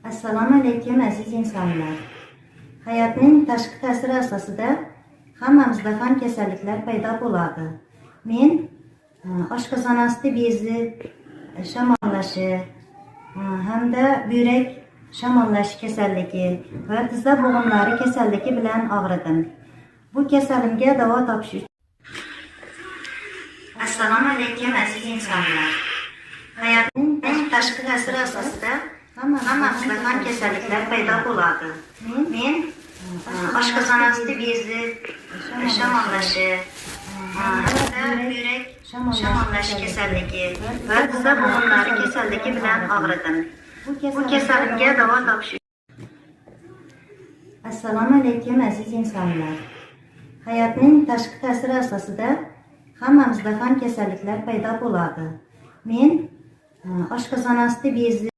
Assalomu alaykum aziz insonlar. Hayotning tashqi ta'siri asosida hammamizda ham kasalliklar paydo bo'ladi. Men oshqozon osti bezi shamollashi hamda buyrak shamollashi kasalligi va tizza bo'g'imlari kasalligi bilan og'ridim. Bu kasalimga davo topish uchun Assalomu alaykum aziz insonlar. Hayotning tashqi ta'siri asosida hammamizda ham kasalliklar paydo bo'ladi. Men oshqozon osti bezi shamollashi hamda buyrak shamollashi kasalligi va tizza bo'g'imlari kasalligi bilan og'ridim. Bu kasalimga davo topish. Assalomu alaykum aziz insonlar. Hayotning tashqi ta'siri asosida hammamizda ham kasalliklar paydo bo'ladi. Men oshqozon osti bezi